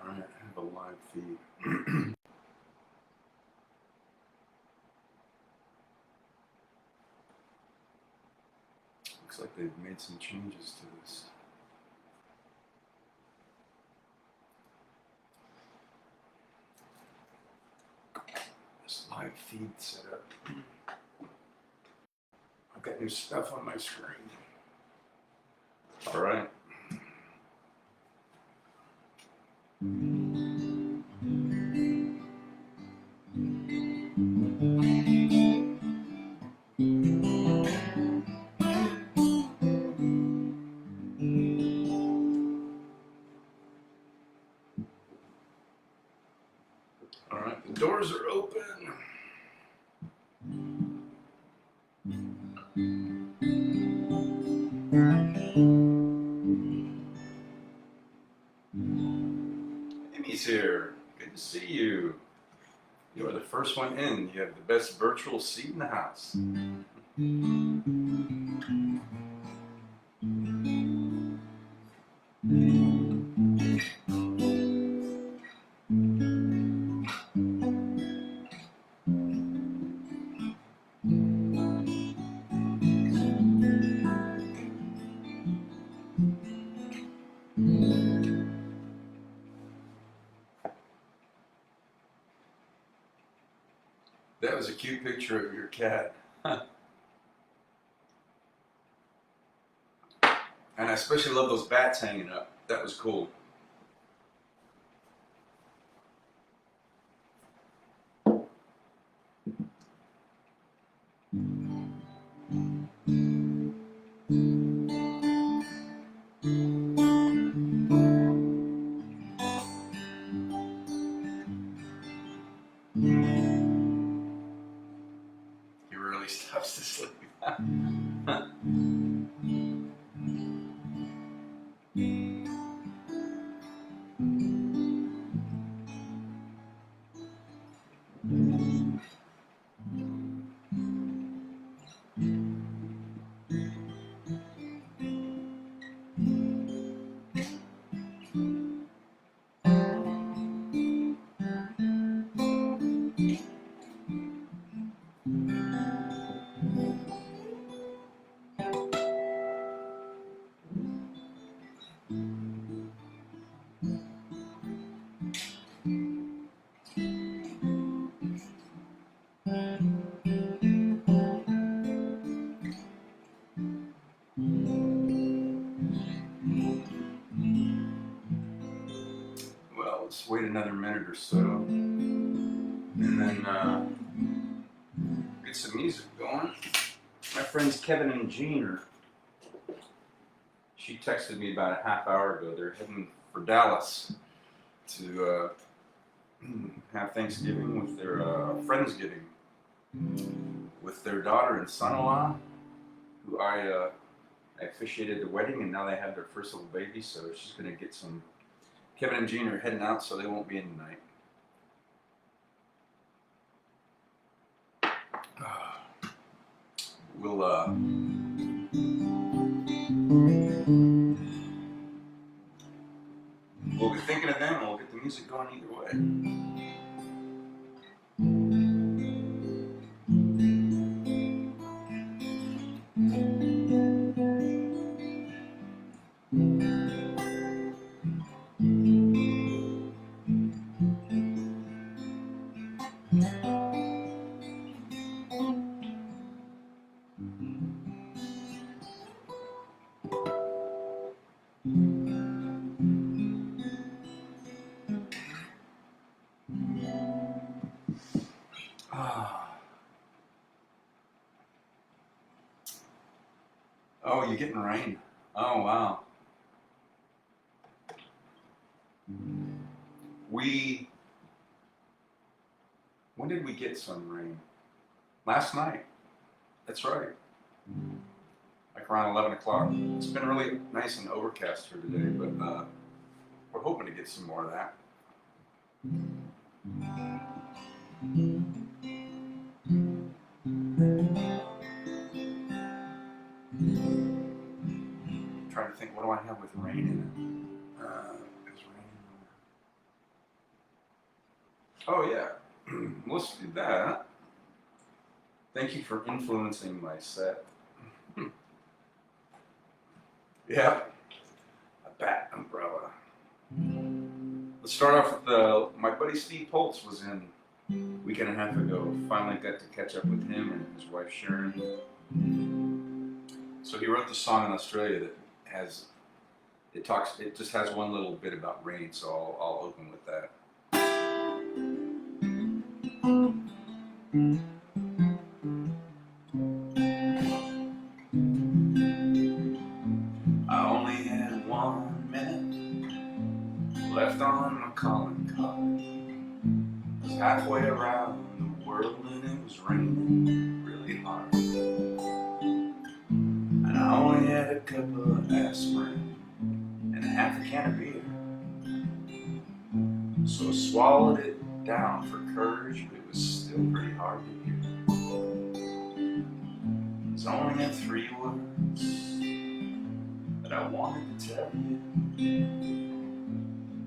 Alright, I have a live feed. Looks like they've made some changes to this. This live feed setup. I've got new stuff on my screen. Alright. Alright, the doors are open. Amy's here. Good to see you. You are the first one in. You have the best virtual seat in the house. That was a cute picture of your cat. Huh. And I especially love those bats hanging up. That was cool. He really stops to sleep. Well, let's wait another minute or so, and then get some music going. My friends Kevin and Jean she texted me about a half hour ago. They're heading for Dallas to have Thanksgiving with their Friendsgiving with their daughter and son-in-law, who I officiated the wedding, and now they have their first little baby. So she's gonna get some. Kevin and Jean are heading out, so they won't be in tonight. We'll be thinking of them, and we'll get the music going either way. Oh, you're getting rain. Oh, wow. When did we get some rain? Last night. That's right. Like around 11 o'clock. It's been really nice and overcast here today, but we're hoping to get some more of that. I'm trying to think, what do I have with rain in it? Is rain in there? Oh yeah, let's do that. Thank you for influencing my set. Yeah, a bat umbrella. Let's start off with my buddy Steve Poltz was in a week and a half ago. Finally got to catch up with him and his wife Sharon. So he wrote the song in Australia that has it just has one little bit about rain. So I'll open with that. I only had 1 minute left on my calling card. I was halfway around the world and it was raining really hard. And I only had a cup of aspirin and half a can of beer. So I swallowed it down for courage, but it was still pretty hard to hear. There's only had 3 words that I wanted to tell you.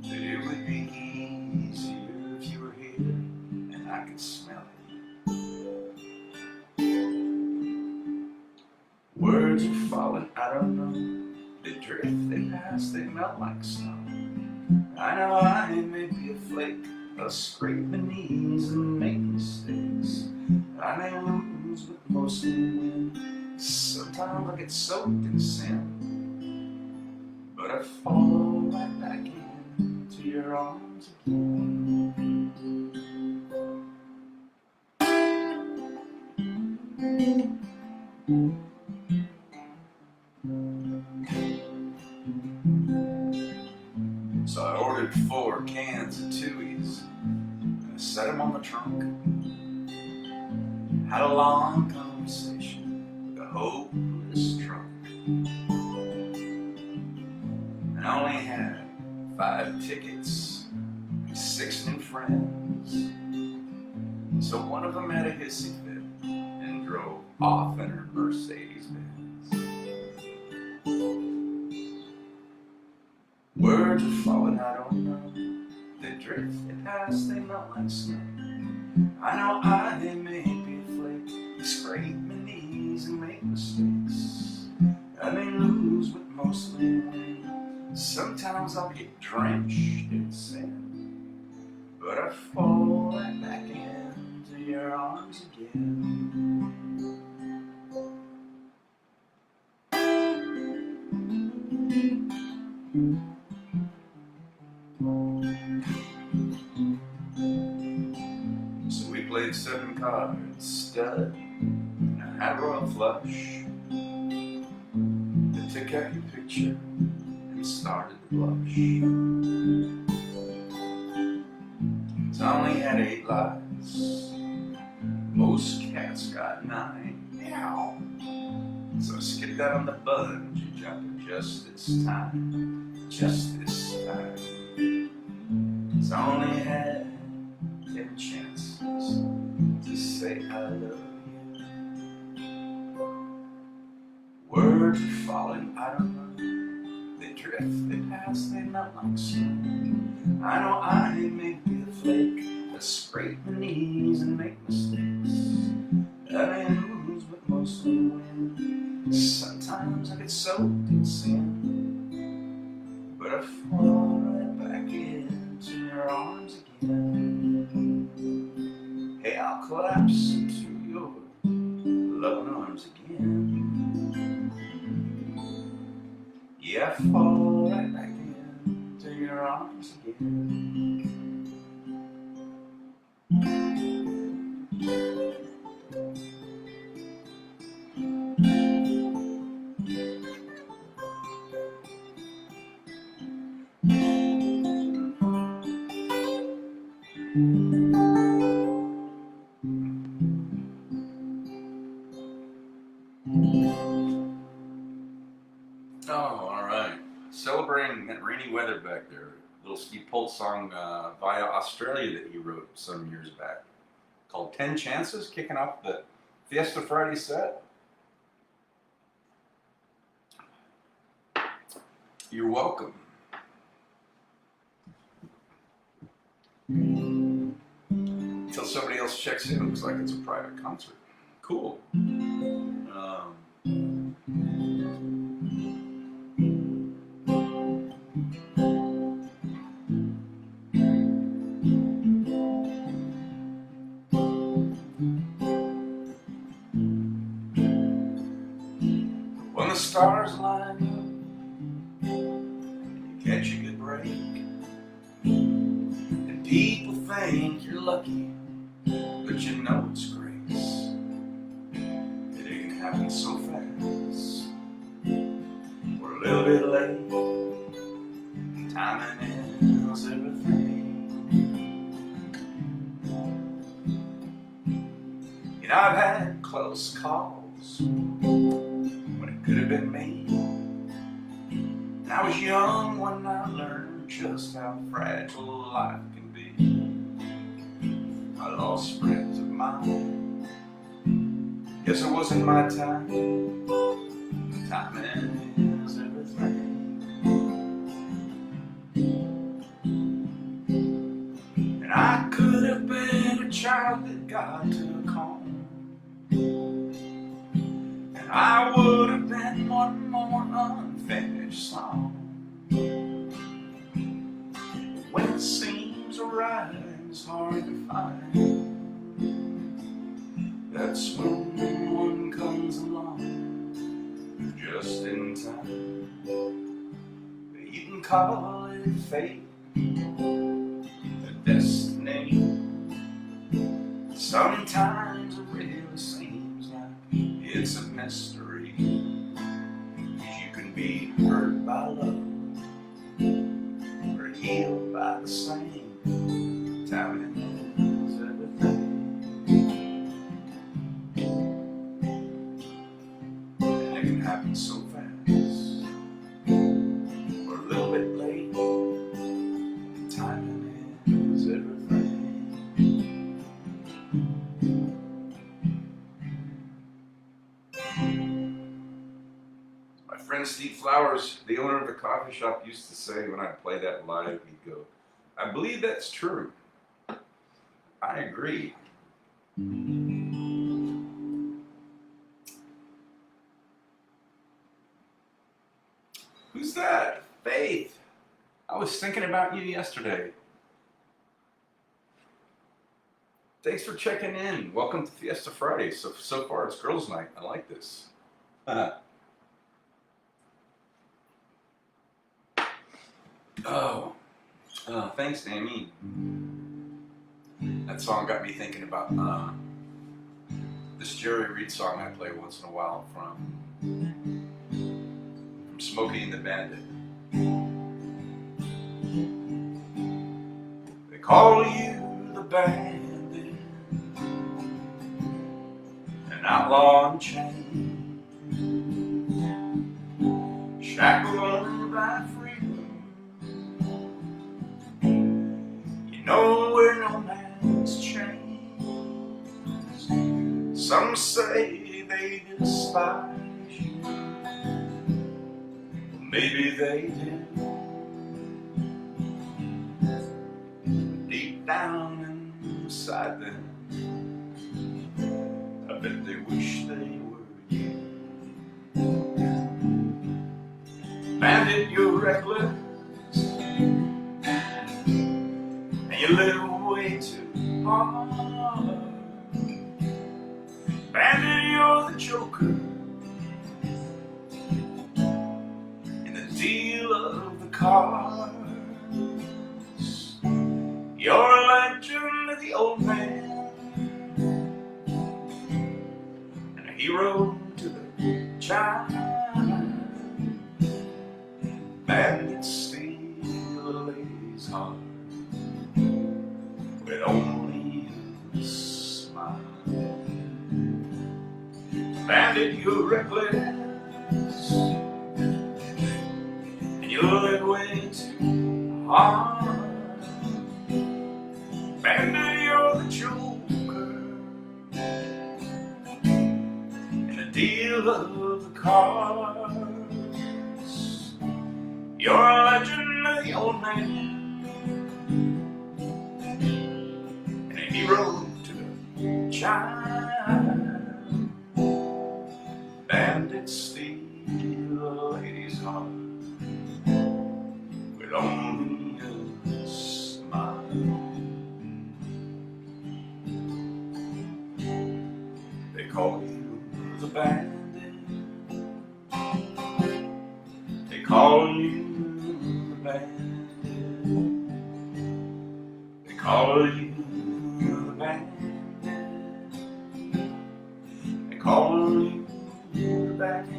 That it would be easier if you were here and I could smell it. Words are falling, I don't know. They drift, they pass, they melt like snow. I know I may be a flake, I'll scrape my knees and make mistakes. I may lose, but mostly win. Sometimes I get soaked in sin, but I fall right back into your arms again. So I ordered 4 cans of Tuies and I set them on the trunk. Had a long conversation with a hopeless trunk. And I only had 5 tickets and 6 new friends. So one of them had a hissy fit and drove off in her Mercedes-Benz. Words are falling, I don't know. They drift, they pass, they melt like snow. I know I may be a flake, I scrape my knees and make mistakes. I may lose, but mostly win. Sometimes I'll get drenched in sin, but I fall right back into your arms again. So we played 7 cards, stud, and I had a royal flush. They took out your picture and started to blush. So I only had 8 lives. Most cats got 9. Meow. So I skipped out on the bungee jumping just this time. Just this time. So I only had 10 chances to say I love you. Words are falling, I don't know. They drift, they pass, they melt like snow. I know I may be a flake, I scrape my knees and make mistakes. I may lose, but mostly win. Sometimes I get soaked in sin, but I fall right back into your arms again. Hey, I'll collapse into your loving arms again. Yeah, I fall right back into your arms again. Oh, all right. Celebrating that rainy weather back there. Little Steve Poltz song via Australia that he wrote some years back called 10 Chances, kicking off the Fiesta Friday set. You're welcome. until somebody else checks in. It looks like it's a private concert. Cool. When the stars line up, you catch a good break, and people think you're lucky, but you know it's grace. It ain't happened so fast. We're a little bit late, and timing is everything. You know, I've had close calls when it could have been me. And I was young when I learned just how fragile life can be. I lost friends of mine. Guess it wasn't my time. Timing is everything. And I could have been a child that God took home. I would have been one more unfinished song. When it seems a rhyme's hard to find, that's when one comes along just in time. You can call it fate, a destiny. Sometimes it really seems like it's a mystery. You can be hurt by love or healed by the same. Timing is everything. And it can happen so fast. We're a little bit late. Timing is everything. My friend Steve Flowers, the owner of the coffee shop, used to say when I'd play that live, he'd go, "I believe that's true." I agree. Who's that? Faith. I was thinking about you yesterday. Thanks for checking in. Welcome to Fiesta Friday. So far it's girls' night. I like this. Thanks, Amy. That song got me thinking about this Jerry Reed song I play once in a while from Smokey and the Bandit. They call you the bandit, an outlaw on chain, shackled only by freedom. You know where no man's chains. Some say they despise you. Maybe they do. Deep down inside them, I bet they wish they were you. Bandit, you're reckless, and you live way too hard. Bandit, you're the joker in the deal of the cards. You're a legend of the old man, and a hero to the child. Bandit still lays hard with only a smile. Bandit, you're reckless, and you live way too hard. Bandit, you're the joker in a deal of the cards. You're a legend of the old man, and a He rode to the chime. Bandits steal a lady's heart with only a smile. They call you the bandit. They call you the bandit. They call you the bandit. They call you the bandit.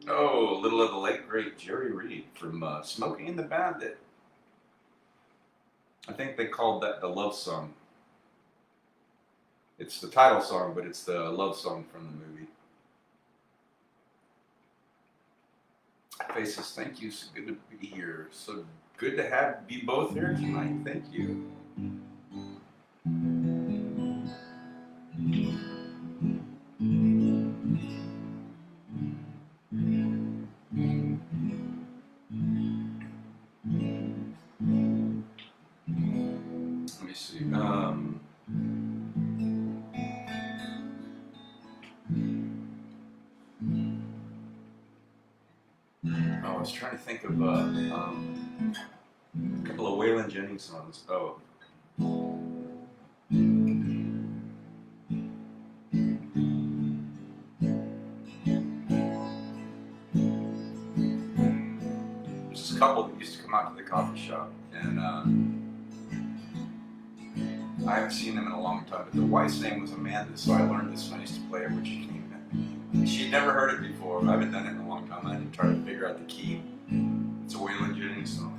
Oh, a little of the late great Jerry Reed from Smokey and the Bandit. I think they called that the love song. It's the title song, but it's the love song from the movie. Faces, thank you. So good to be here. So good to have be both here tonight. Thank you. Let me see. I was trying to think of a couple of Waylon Jennings songs. Oh. There's this couple that used to come out to the coffee shop, and I haven't seen them in a long time, but the wife's name was Amanda, so I learned this when I used to play her when she came in. She'd never heard it before. I haven't done it in a long time. I had to try to figure out the key. It's a Waylon Jennings song.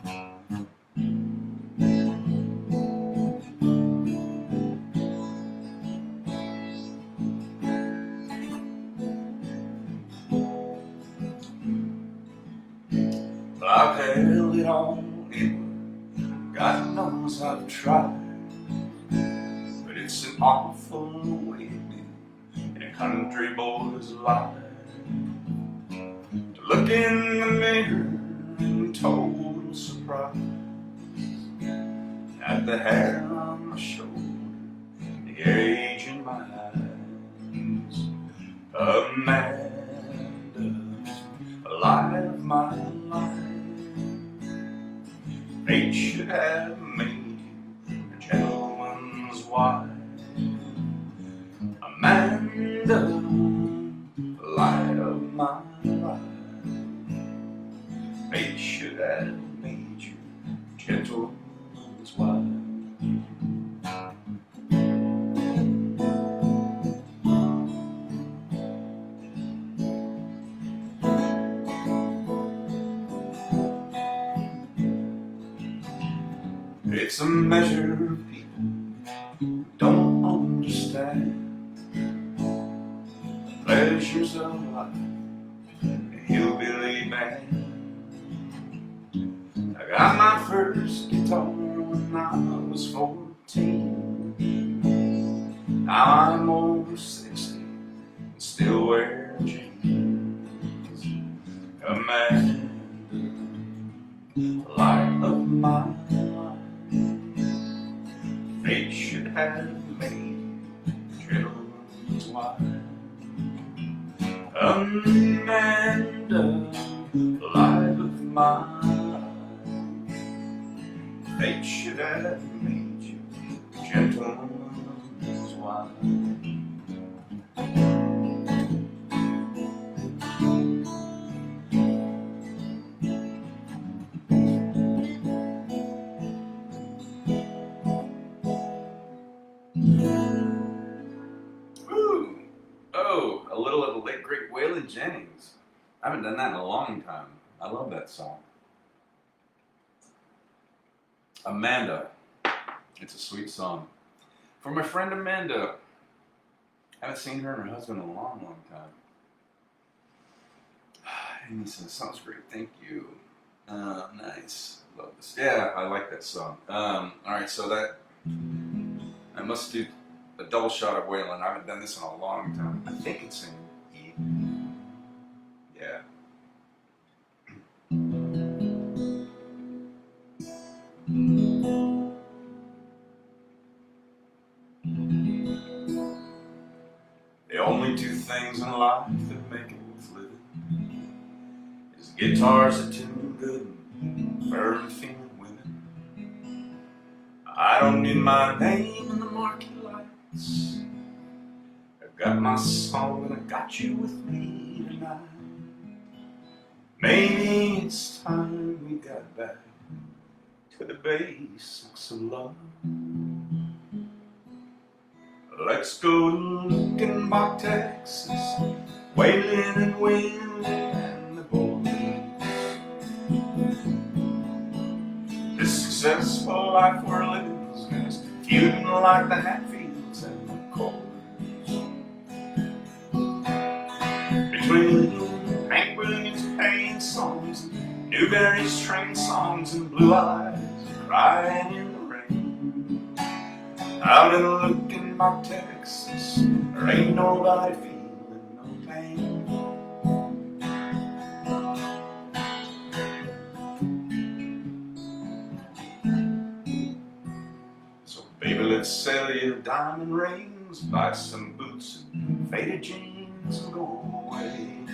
Well, I've held it all in. God knows I've tried. But it's an awful way in a country boy's life to look in the mirror in total surprise at the hair on my shoulder, the age in my eyes. Amanda, light of my life, fate should have made you a gentleman's wife. Amanda, light of my life, fate should have made you a gentleman's wife. It's a measure of people who don't understand the pleasures of life, a hillbilly band. I got my first guitar when I was 14. Now I'm over 60 and still wear jeans. Amanda, light of my life, fate should have made a gentleman's wife. Amanda, light of my life, fate should have made you a gentleman's wife. Woo! Oh, a little of the late great Waylon Jennings. I haven't done that in a long time. I love that song. Amanda. It's a sweet song. For my friend Amanda. I haven't seen her and her husband in a long, long time. And he says, sounds great, thank you. Nice. Love this. Yeah, I like that song. Alright, so that I must do a double shot of Waylon. I haven't done this in a long time. I think it's in E. Yeah. The only two things in life that make it worth living is guitars that tune good and burn feeling women. I don't need my name in the marquee lights. I've got my song and I got you with me tonight. Maybe it's time we got back to the basics of love. Let's go to Luckenbach, Texas, Waylon and Willie and the boys. This successful life we're living is just feuding like the Hatfields and the Coles. Between Hank Williams Payne songs, and Newberry's train songs, and Blue Eyes crying in the rain. Out in Luckenbach, Texas, there ain't nobody feeling no pain. So baby, let's sell you diamond rings, buy some boots and faded jeans and go away.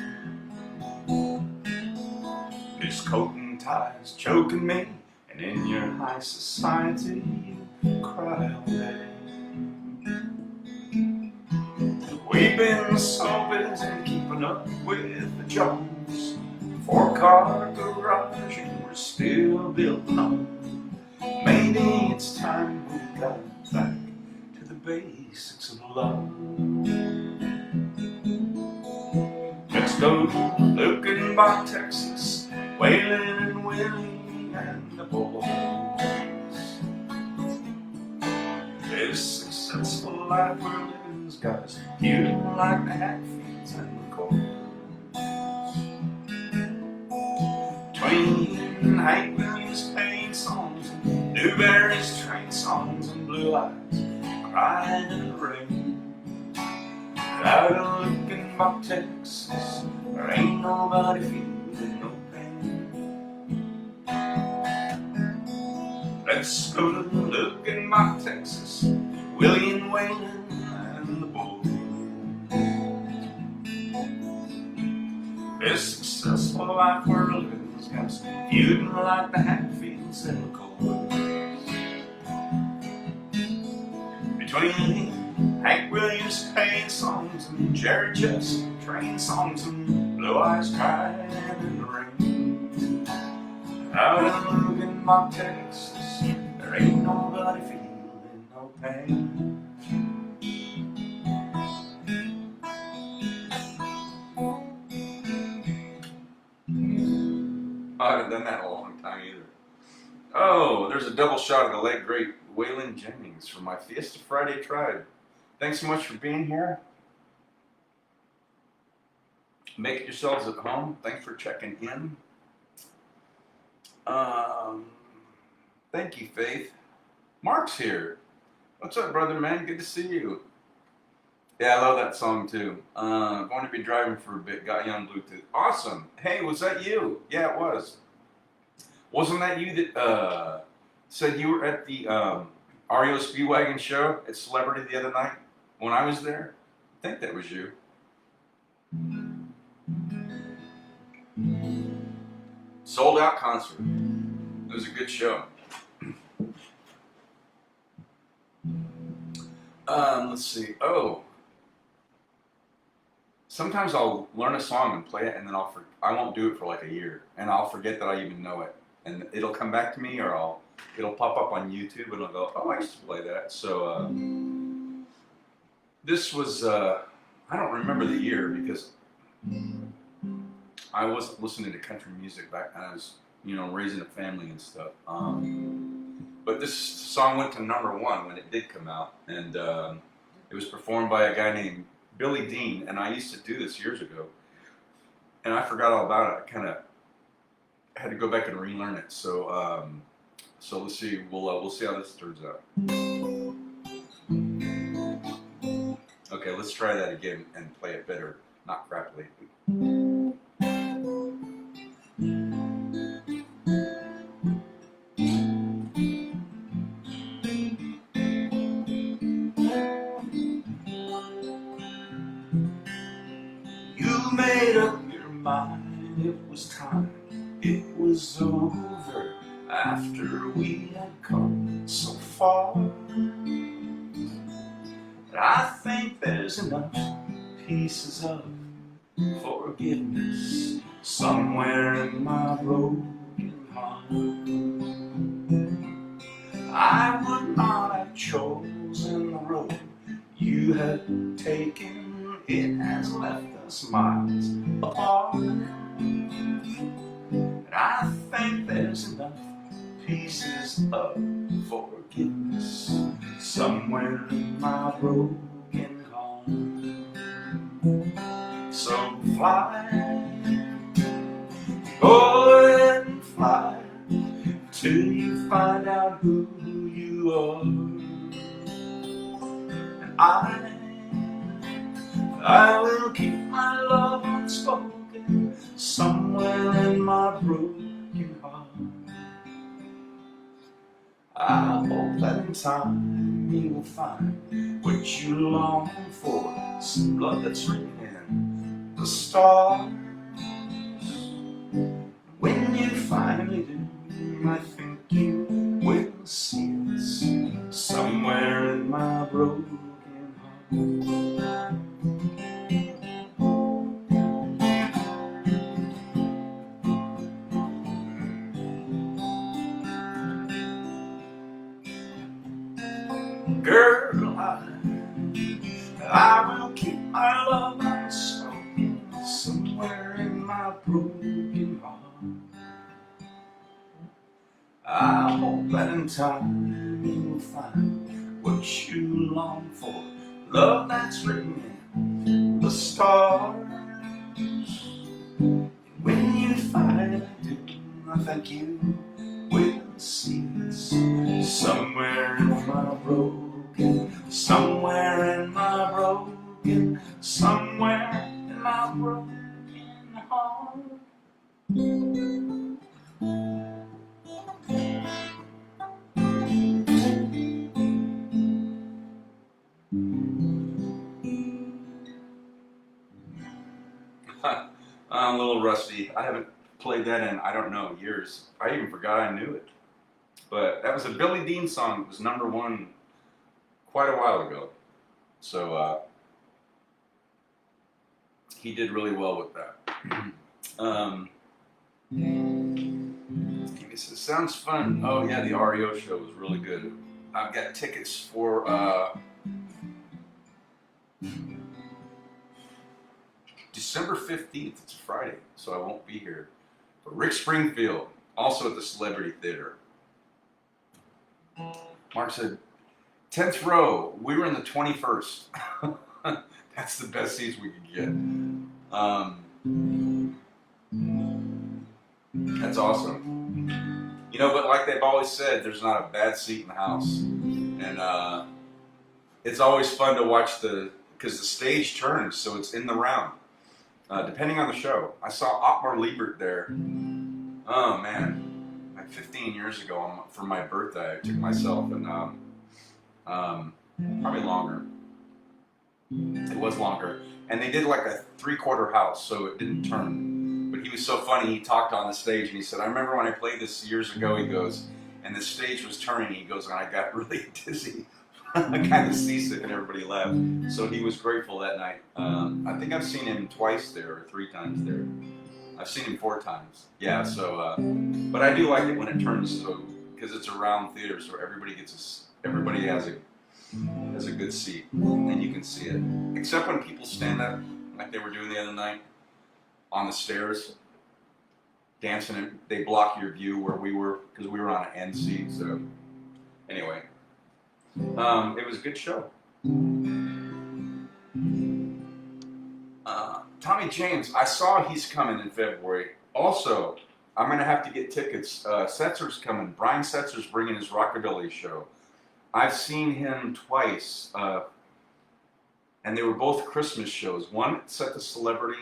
This coat and tie's choking me, and in your high society you cry all day. We've been so busy keeping up with the Jones, 4-car garage and we're still building on. Maybe it's time we got back to the basics of love. Let's go to Luckenbach, Texas, Waylon and Willie and the boys. This successful life we're living's got us feuding like the Hatfields and the Coles. Between Hank Williams Payne songs and Newberry's train songs and Blue Eyes crying in the rain. Out in Luckenbach, Texas, there ain't nobody feeling no pain. Let's go to Luckenbach, Texas, Willie and Waylon and the boys. This successful life we're living's got us feuding like the Hatfields and the Coles. Between Hank Williams Payne songs and Jerry Chess train songs and Blue Eyes crying in the rain. Out in Luckenbach, Texas, there ain't nobody feeling no pain. I haven't done that in a long time either. Oh, there's a double shot of the late great Waylon Jennings from my Fiesta Friday tribe. Thanks so much for being here. Make it yourselves at home. Thanks for checking in. Thank you, Faith. Mark's here. What's up, brother, man? Good to see you. Yeah, I love that song too. Going to be driving for a bit. Got you on Bluetooth. Awesome. Hey, was that you? Yeah, it was. Wasn't that you that said you were at the REO Speedwagon show at Celebrity the other night when I was there? I think that was you. Sold out concert. It was a good show. Let's see. Oh. Sometimes I'll learn a song and play it, and then I won't do it for like a year, and I'll forget that I even know it, and it'll come back to me, or it'll pop up on YouTube, and I'll go, oh, I used to play that. So this was I don't remember the year because I wasn't listening to country music back then. I was, raising a family and stuff. But this song went to #1 when it did come out, and it was performed by a guy named Billy Dean, and I used to do this years ago, and I forgot all about it. I kind of had to go back and relearn it. So, let's see. We'll see how this turns out. Okay, let's try that again and play it better, not crappily. You made up your mind, it was time, it was over, after we had come so far. But I think there's enough pieces of forgiveness somewhere in my broken heart. I would not have chosen the road you had taken. It has left us miles apart. And I think there's enough pieces of forgiveness somewhere in my broken heart. So fly, go ahead and fly, till you find out who you are. And I will keep my love unspoken somewhere in my broken heart. I hope that in time you will find what you long for, some blood that's written in the stars. When you finally do, I think you will see us somewhere in my broken heart. Girl, I will keep my love unspoken somewhere in my broken heart. I hope that in time you will find what you long for, love that's written in the stars. When you finally do, I think you will see us somewhere in my broken, somewhere in my broken, somewhere in my broken heart. I'm a little rusty. I haven't played that in, I don't know, years. I even forgot I knew it. But that was a Billy Dean song. It was #1 quite a while ago. So he did really well with that. He says, sounds fun. Oh yeah, the REO show was really good. I've got tickets for December 15th. It's a Friday, so I won't be here. But Rick Springfield, also at the Celebrity Theater. Mark said, 10th row, we were in the 21st. That's the best seats we could get. That's awesome. You know, but like they've always said, there's not a bad seat in the house. And it's always fun to watch because the stage turns, so it's in the round. Depending on the show. I saw Otmar Liebert there. Oh man, like 15 years ago for my birthday, I took myself and probably longer. It was longer. And they did like a 3/4 house, so it didn't turn. But he was so funny, he talked on the stage and he said, I remember when I played this years ago, he goes, and the stage was turning, he goes, and I got really dizzy. I kind of seasick and everybody left. So he was grateful that night. I think I've seen him twice there, or 3 times there. I've seen him 4 times. Yeah, so, but I do like it when it turns, so, because it's a round theater, so everybody has a good seat, and you can see it. Except when people stand up, like they were doing the other night, on the stairs, dancing, and they block your view where we were, because we were on an end seat, so, anyway. It was a good show. Tommy James, I saw he's coming in February. Also, I'm going to have to get tickets. Setzer's coming. Brian Setzer's bringing his Rockabilly show. I've seen him twice. and they were both Christmas shows. One set to Celebrity,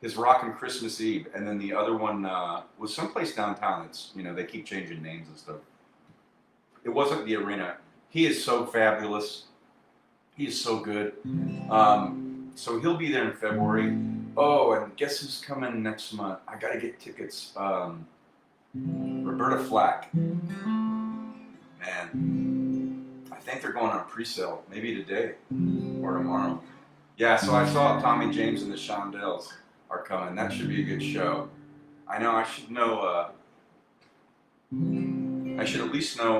his Rockin' Christmas Eve, and then the other one was someplace downtown. It's, you know, they keep changing names and stuff. It wasn't the arena. He is so fabulous. He is so good. So he'll be there in February. Oh, and guess who's coming next month? I gotta get tickets. Roberta Flack. Man, I think they're going on pre-sale. Maybe today or tomorrow. Yeah, so I saw Tommy James and the Shondells are coming. That should be a good show. I know I should know. I should at least know.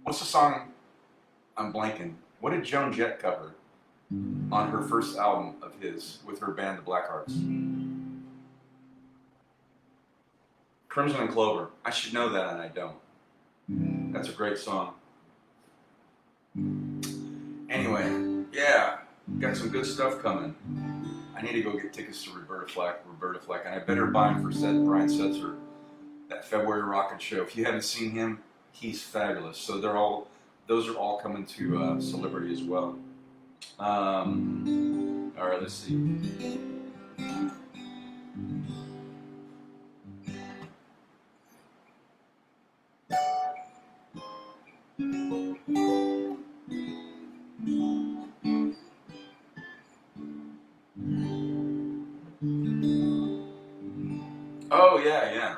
What's the song? I'm blanking. What did Joan Jett cover on her first album of his with her band, the Blackhearts? Crimson and Clover. I should know that, and I don't. That's a great song. Anyway, yeah, got some good stuff coming. I need to go get tickets to Roberta Flack, and I better buy them for Brian Setzer, that February Rockin' Show. If you haven't seen him, he's fabulous. So those are all coming to Celebrity as well. All right, let's see. Oh yeah.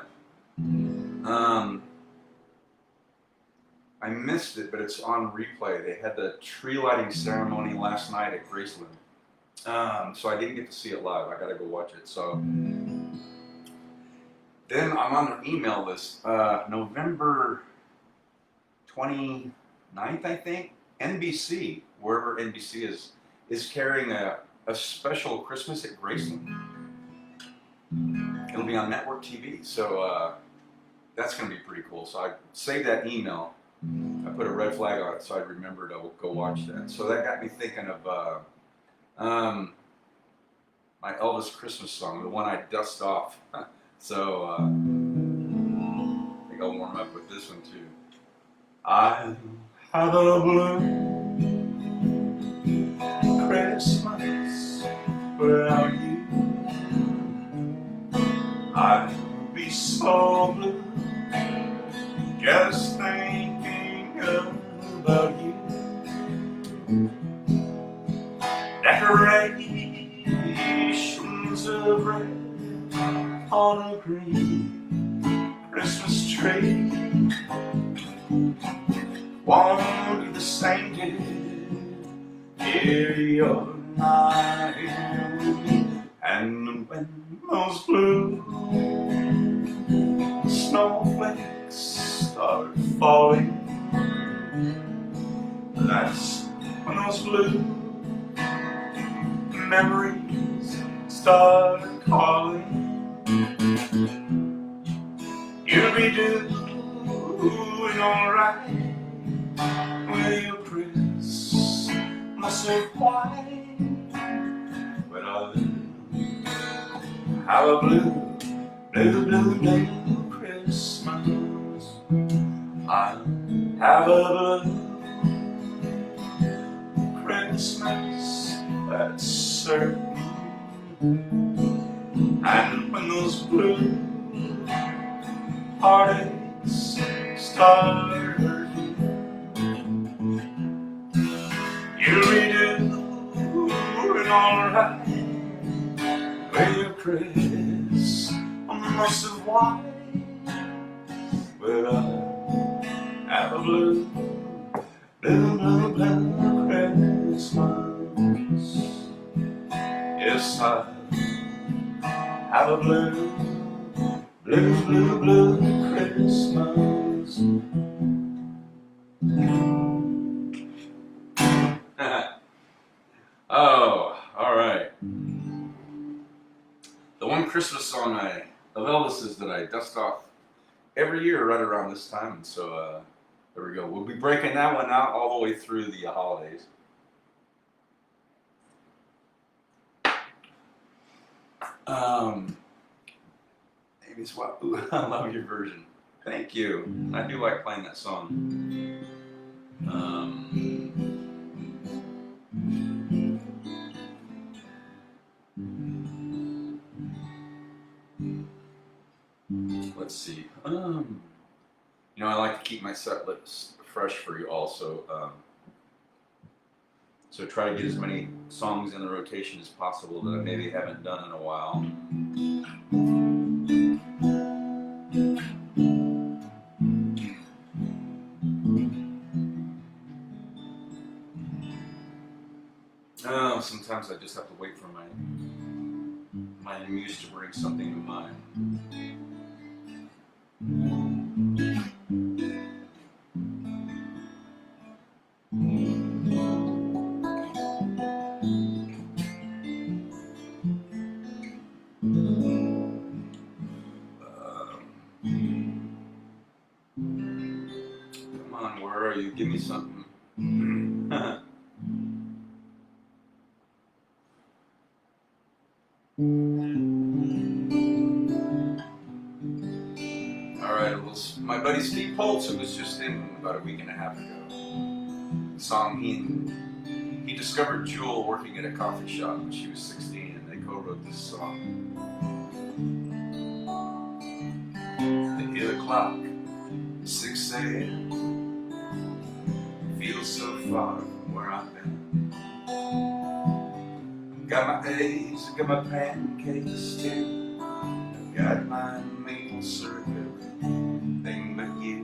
I missed it, but it's on replay. They had the tree lighting ceremony last night at Graceland. So I didn't get to see it live. I gotta go watch it. So then I'm on an email list. November 29th, I think. NBC, wherever NBC is carrying a special Christmas at Graceland. It'll be on network TV. So that's gonna be pretty cool. So I saved that email. I put a red flag on it so I'd remember to go watch that. So that got me thinking of my Elvis Christmas song, the one I dust off. So I think I'll warm up with this one too. I have a blue Christmas without you. I'd be so blue just thinking about you. Decorations of red on a green Christmas tree won't be the same if you're not here with me. And when those blue snowflakes start falling, that's when those blue memories start calling. You'll be doing alright with your Christmas of white, but I'll have a blue Christmas. I'll have a blue Christmas, that's certain. And when those blue heartaches start hurting, you'll be doing alright with your Christmas of white, but I'll have a blue Christmas. Yes, I have a blue Christmas. Oh, all right. The one Christmas song of Elvis's that I dust off every year right around this time, and so there we go. We'll be breaking that one out all the way through the holidays. Maybe it's what? Ooh, I love your version. Thank you. I do like playing that song. let's see. I like to keep my set list fresh for you also. So try to get as many songs in the rotation as possible that I maybe haven't done in a while. Sometimes I just have to wait for my muse to bring something to mind. Come on, where are you? Give me something. Alright, my buddy Steve Poltz, who was just in about a week and a half ago. The song he discovered Jewel working at a coffee shop when she was 16, and they co-wrote this song. They hear the clock, 6 a.m. Feels so far from where I've been. Got my eggs, got my pancakes too. I've got my maple syrup, everything but you.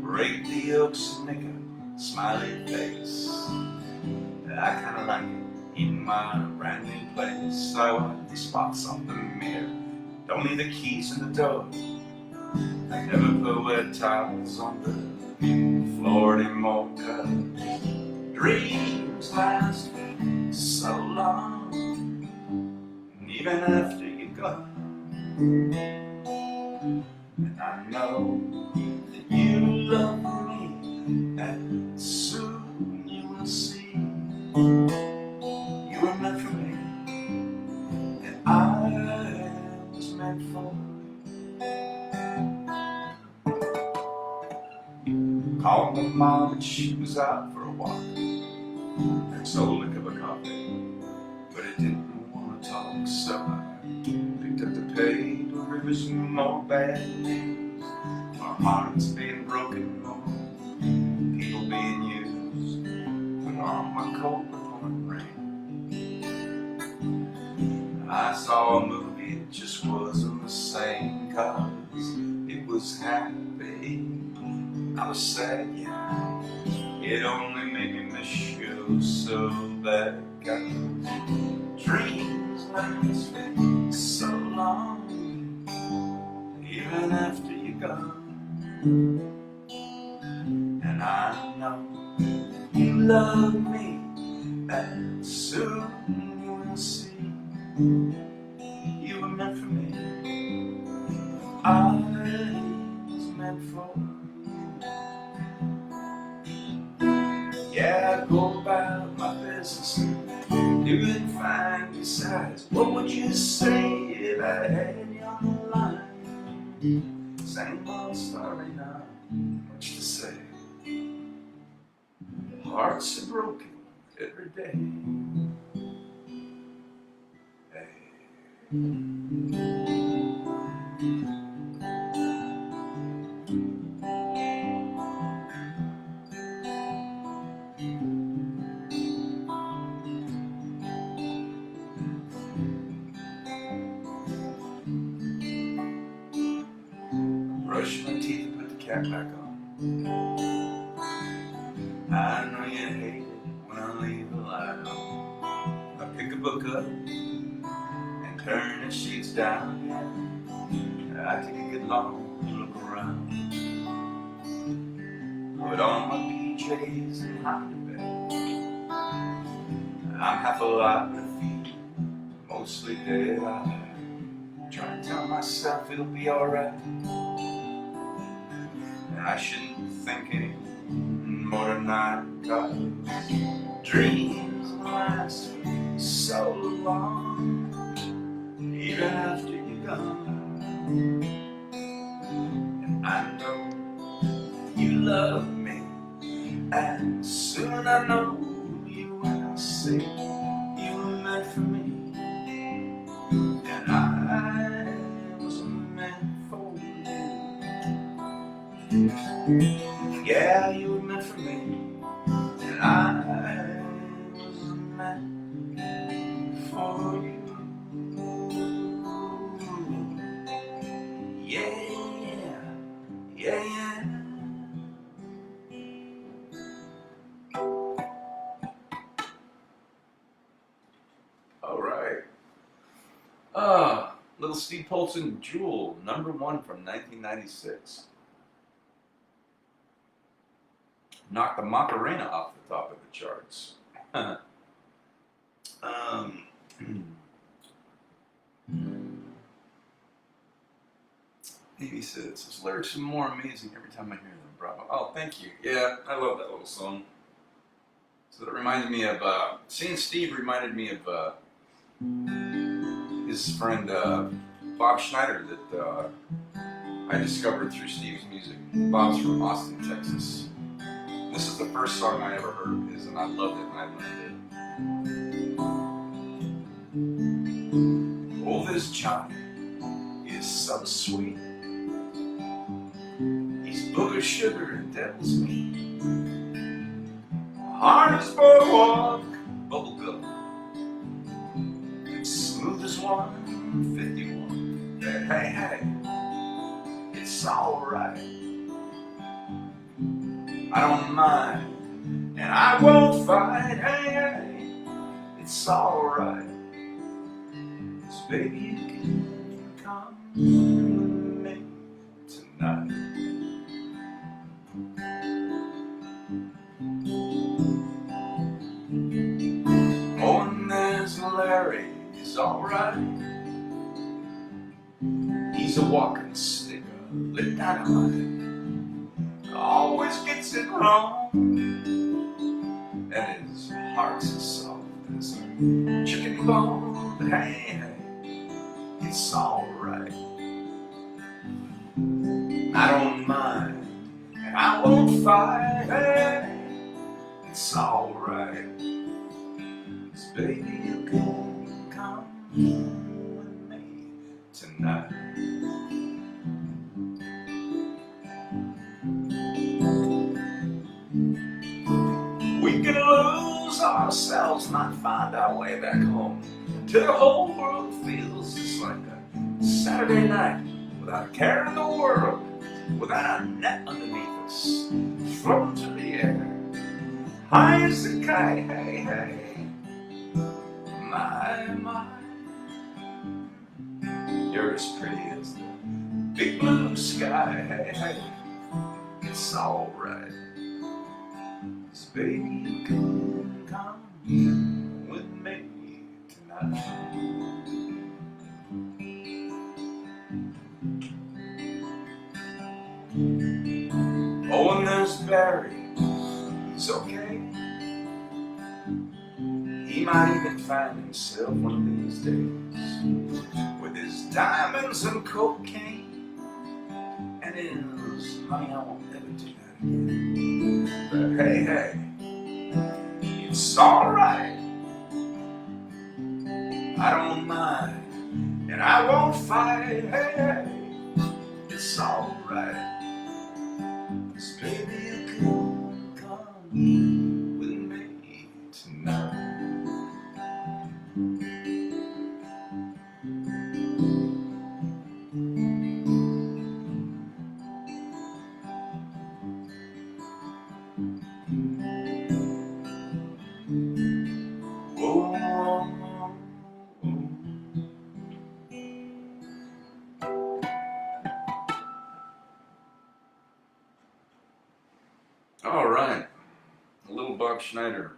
Break the yolks and make a smiley face. I kinda like it in my brand new place. I wipe the spots off the mirror, don't need the keys in the door. I never put wet towels on the floor anymore, 'cause dreams last so long, even after you're gone. And I know that you love me, and soon you will see you were meant for me, and I was meant for you. Called my mom and she was out for a walk. Sold a cup of coffee, but it didn't want to talk, so I picked up the paper. It was more bad news. Our hearts being broken, more people being used. Put on my coat before it rained. I saw a movie, it just wasn't the same, 'cause it was happy. I was sad, yeah. It only made me miss you so bad. Got dreams last so long, even after you're gone. And I know you love me, and soon you will see you were meant for me. I was meant for you. Yeah, I go about my business, doing fine. Besides, what would you say if I had you on the line? Same old story now, much to say. Hearts are broken every day. Hey. Brush my teeth and put the cap back on. I know you hate it when I leave the light on. I pick a book up and turn the sheets down. I take a good long look around. Put on my PJs and hop to bed. I'm half alive with feet, mostly dead. I try to tell myself it'll be alright. I shouldn't think any more tonight, 'cause dreams last so long, even after you're gone. And I know you love me, and soon I know you will see you were meant for me, and I was meant for Yeah, you were meant for me, and I was meant for you. Yeah, yeah, yeah. All right. Little Steve Polson, Jewel, #1 from 1996. Knocked the Macarena off the top of the charts. He says, his lyrics are more amazing every time I hear them. Bravo. Oh, thank you. Yeah, I love that little song. So that reminded me of, seeing Steve reminded me of his friend Bob Schneider that I discovered through Steve's music. Bob's from Austin, Texas. This is the first song I ever heard of his, and I loved it, and I learned it. Oh, this Johnny is so sweet. He's booger sugar and devil's meat. Hard as boardwalk, bubblegum, and smooth as 151. But hey, hey, it's alright. I don't mind, and I won't fight. Hey, hey, it's alright. 'Cause baby, you can come with me tonight. Oh, and there's Larry, he's alright. He's a walking stick of lit dynamite. Always gets it wrong, and his heart's as soft as a chicken bone. But hey, hey, it's alright. I don't mind, and I won't fight. Hey, it's alright. 'Cause baby, you can come with me tonight. We can lose ourselves, not find our way back home, till the whole world feels just like a Saturday night, without a care in the world, without a net underneath us, floating through the air, high as the kite. Hey, hey, my, you're as pretty as the big blue sky. Hey, hey, it's alright. 'Cause baby, you can come with me tonight. Oh, and there's Barry, he's okay. He might even find himself one of these days with his diamonds and cocaine and his honey, I won't never do that again. But hey, hey, it's alright. I don't mind, and I won't fight. Hey, hey, it's alright. 'Cause baby, you can come with me tonight. All right, a little Bob Schneider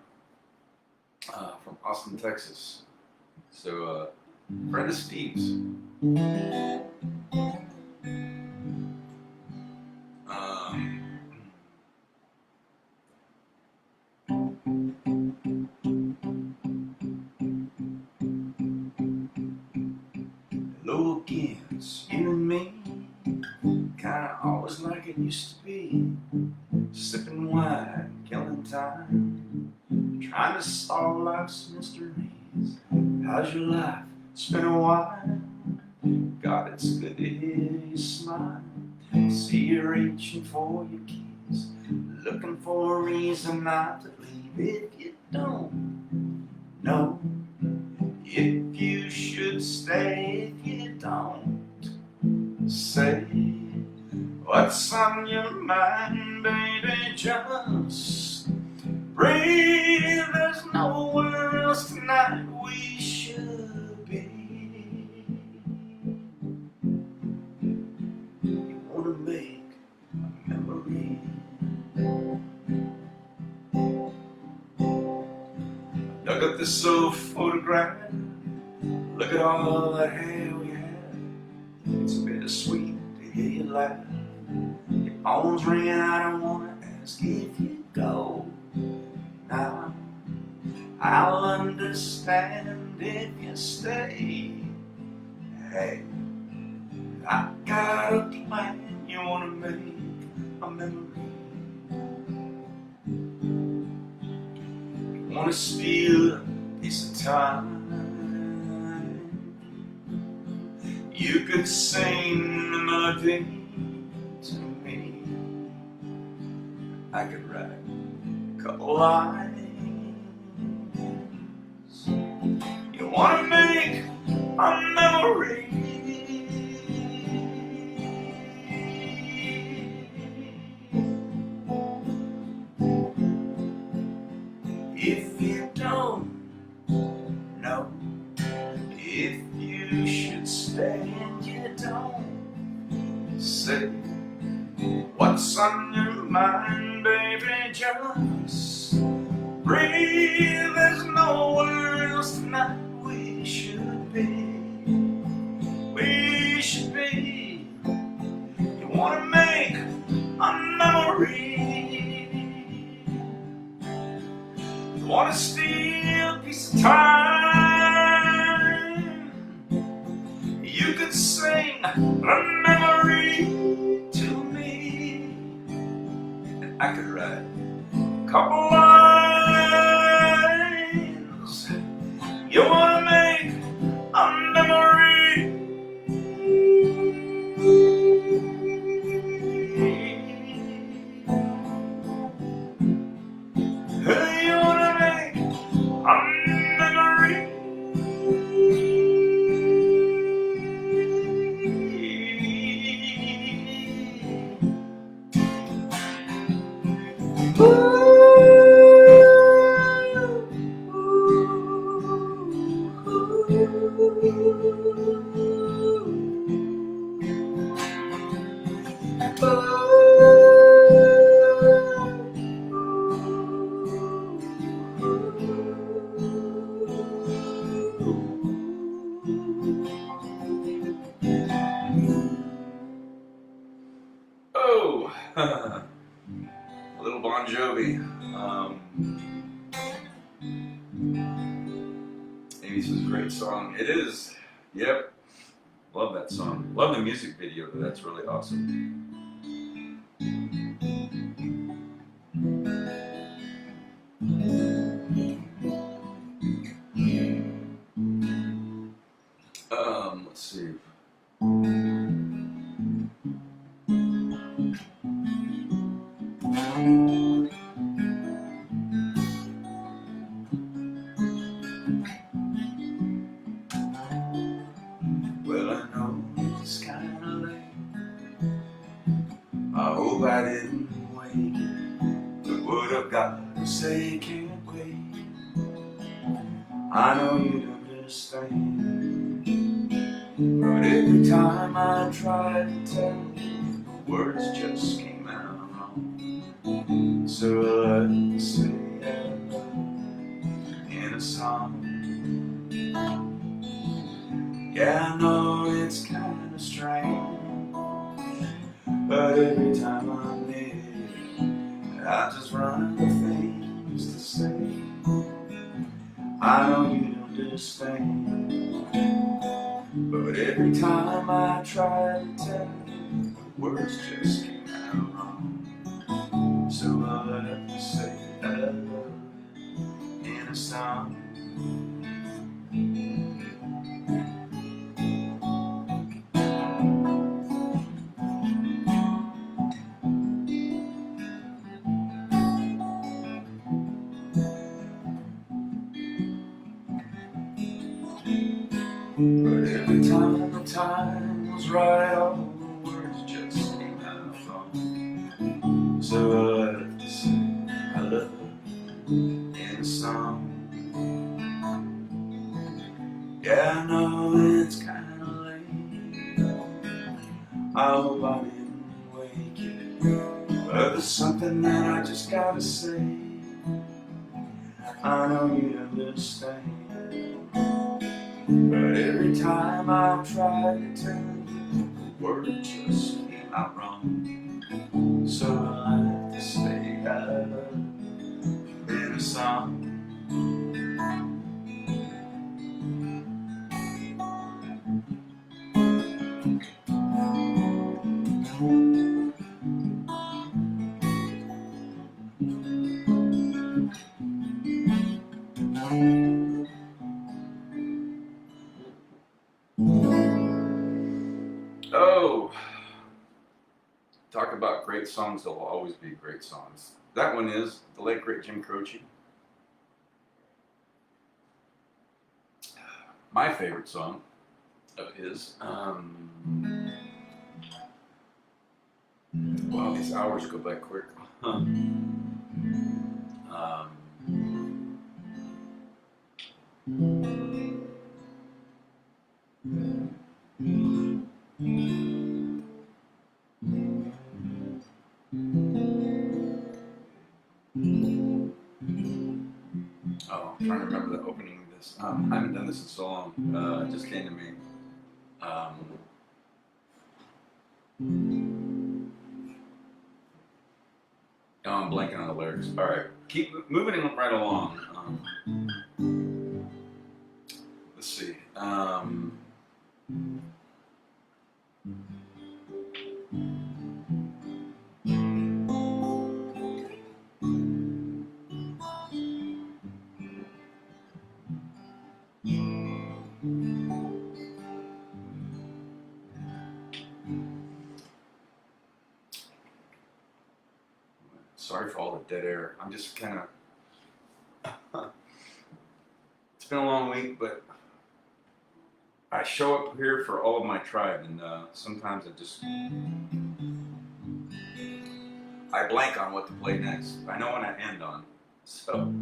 from Austin, Texas. So, friend of Steve's. Hello again, it's you and me. Kinda always like it used to be. Sipping wine, killing time, trying to solve life's mysteries. How's your life? It's been a while. God, it's good to hear you smile. See you reaching for your keys, looking for a reason not to leave. If you don't know if you should stay, if you don't say what's on your mind, baby, just breathe. There's nowhere else tonight we should be. You wanna make a memory. Look at this old photograph. Look at all the hair we had. It's bittersweet to hear you laugh. Your phone's ringing, I don't wanna ask if you go now. I'll understand if you stay. Hey, I got a plan. You wanna make a memory. You wanna steal a piece of time. You could sing the melody to me. I could write a couple lines. You wanna make a memory. If you don't know if you should stay, and you don't say what's on your mind, baby, just breathe. There's nowhere else tonight we should be. We should be. You wanna make a memory. You wanna steal a piece of time. You could sing a memory to me, and I could write a couple lines. You wanna make a memory. You wanna make a memory. Oh, a little Bon Jovi. Amy says, great song. It is. Yep. Love that song. Love the music video. That's really awesome. Let's see. Well, I know it's kinda late. I hope I didn't wake you. But what I've got to say can't wait. I know you'd understand. But every time I tried to tell you, the words just came out wrong. So I let me say I love you in a song. Yeah, I know it's kinda strange, but every time I'm near you, I just run out of things to say. I know you'd understand, but every time I try to tell you, the words just came out wrong. So I'll have to say I love you in a song. But every time the time was right, all the words just came out wrong. So I have to say I love you in a song. Yeah, I know it's kinda late. I hope I didn't wake you, but there's something that I just gotta say. I know you'd understand, but every time I tried to tell you, the words just came out wrong. So I have to say I love you in a song. Oh, talk about great songs, there'll always be great songs. That one is the late great Jim Croce. My favorite song of his. Wow, these hours go by quick. Oh, I'm trying to remember the opening of this. I haven't done this in so long. It just came to me. Oh, I'm blanking on the lyrics. All right, keep moving right along. Let's see. Sorry for all the dead air. I'm just kind of. It's been a long week, but I show up here for all of my tribe, and sometimes I blank on what to play next. I know when I end on. So.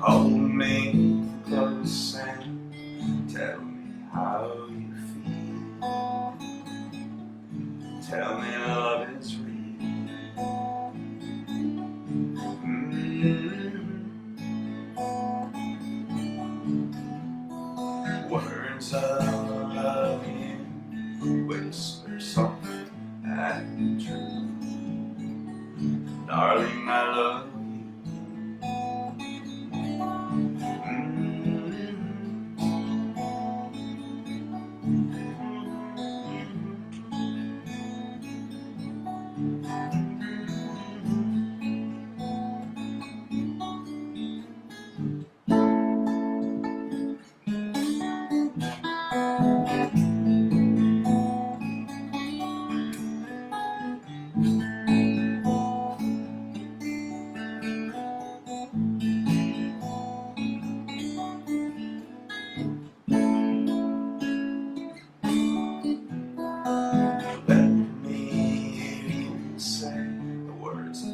Hold me close and tell me how you feel. Tell me love is real. Words of loving, whisper soft and true. Darling, I love you.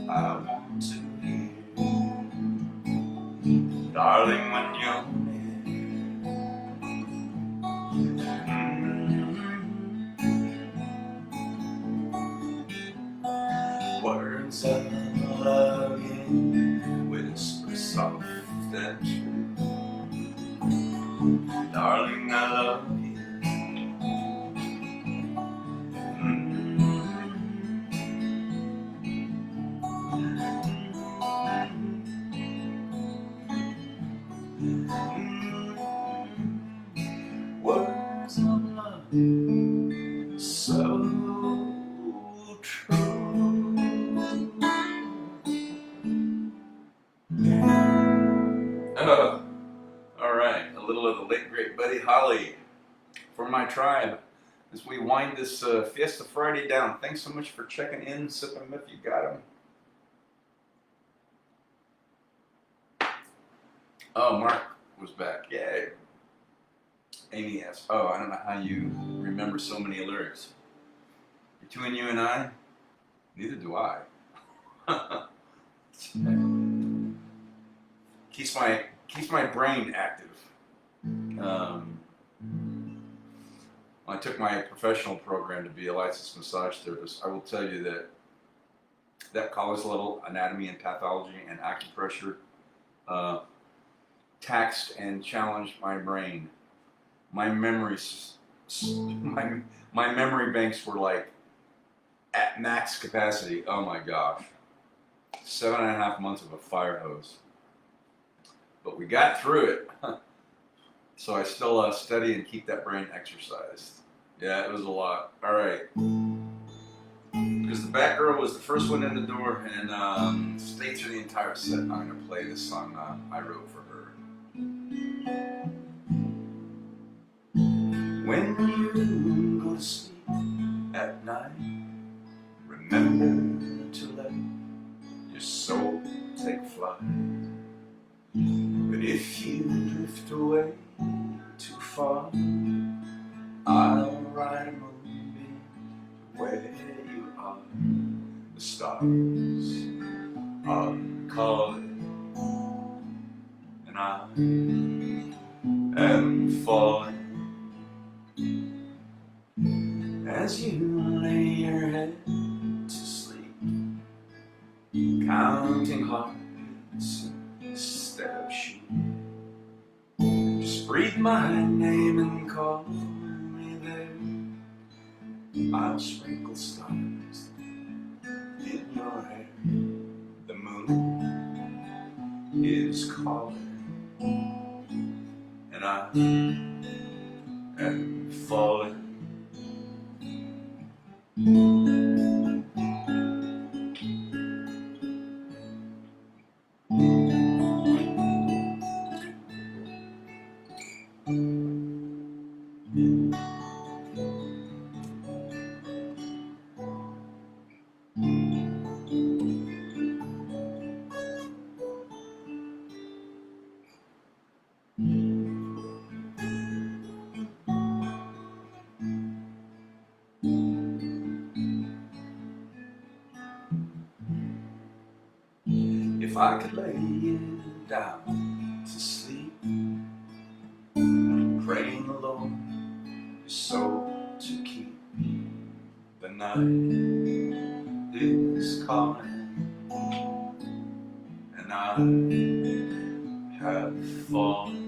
I want to hear, darling, when you're near. Words of loving, whisper soft and true. Darling, I love you. Words of love, so true. Holly for my tribe as we wind this Fiesta Friday down. Thanks so much for checking in, sipping them if you got them. Oh, Mark was back. Yay. Amy asked, oh, I don't know how you remember so many lyrics. Between you and I, neither do I. Keeps my brain active. When I took my professional program to be a licensed massage therapist, I will tell you that college level anatomy and pathology and acupressure taxed and challenged my brain. My memories, my memory banks were like at max capacity. Oh my gosh, 7.5 months of a fire hose. But we got through it. So I still study and keep that brain exercised. Yeah, it was a lot. All right. Because the Batgirl was the first one in the door and stayed through the entire set. I'm going to play this song I wrote for her. When you go to sleep at night, remember to let your soul take flight. But if you drift away too far, I'll write a moonbeam where you are. The stars are calling, and I am falling. As you lay your head to sleep, counting hearts instead of sheep. Just breathe my name and call me there. I'll sprinkle stars in your hair. The moon is calling, and I am falling. If I could lay you down to sleep, praying the Lord your soul to keep. The night is calling, and I have fallen.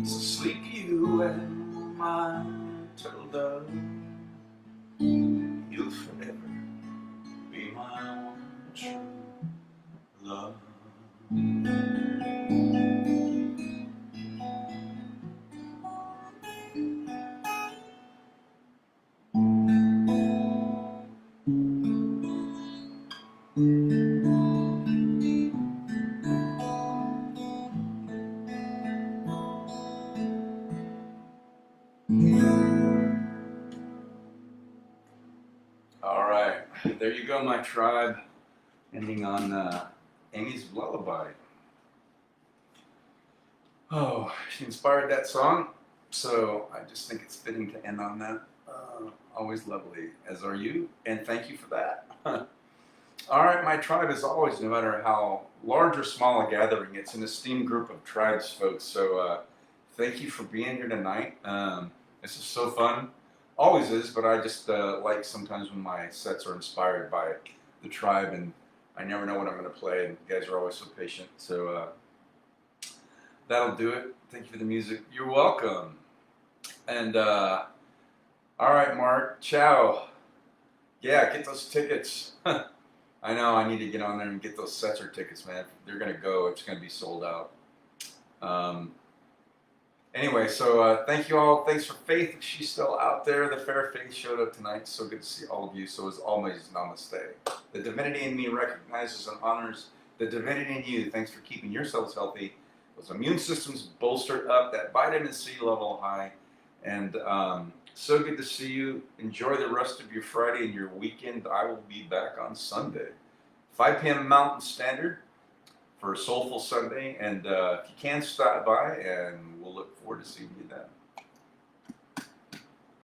So sleep you and my turtle dove, you'll forever be my true love. All right, there you go, my tribe. Ending on Amy's Lullaby. Oh, she inspired that song, so I just think it's fitting to end on that. Always lovely, as are you, and thank you for that. All right, my tribe, as always, no matter how large or small a gathering, it's an esteemed group of tribes folks, so thank you for being here tonight. This is so fun. Always is, but I just like sometimes when my sets are inspired by the tribe, and I never know what I'm going to play, and you guys are always so patient. So that'll do it. Thank you for the music. You're welcome. And all right, Mark. Ciao. Yeah, get those tickets. I know I need to get on there and get those Setzer tickets, man. They're going to go. It's going to be sold out. Anyway, so thank you all. Thanks for Faith. She's still out there. The Fair Faith showed up tonight. So good to see all of you. So as always, namaste. The divinity in me recognizes and honors the divinity in you. Thanks for keeping yourselves healthy. those immune systems bolstered up, that vitamin C level high. And so good to see you. Enjoy the rest of your Friday and your weekend. I will be back on Sunday, 5 p.m. Mountain Standard for a Soulful Sunday. And if you can, stop by, and we'll look forward to seeing you then.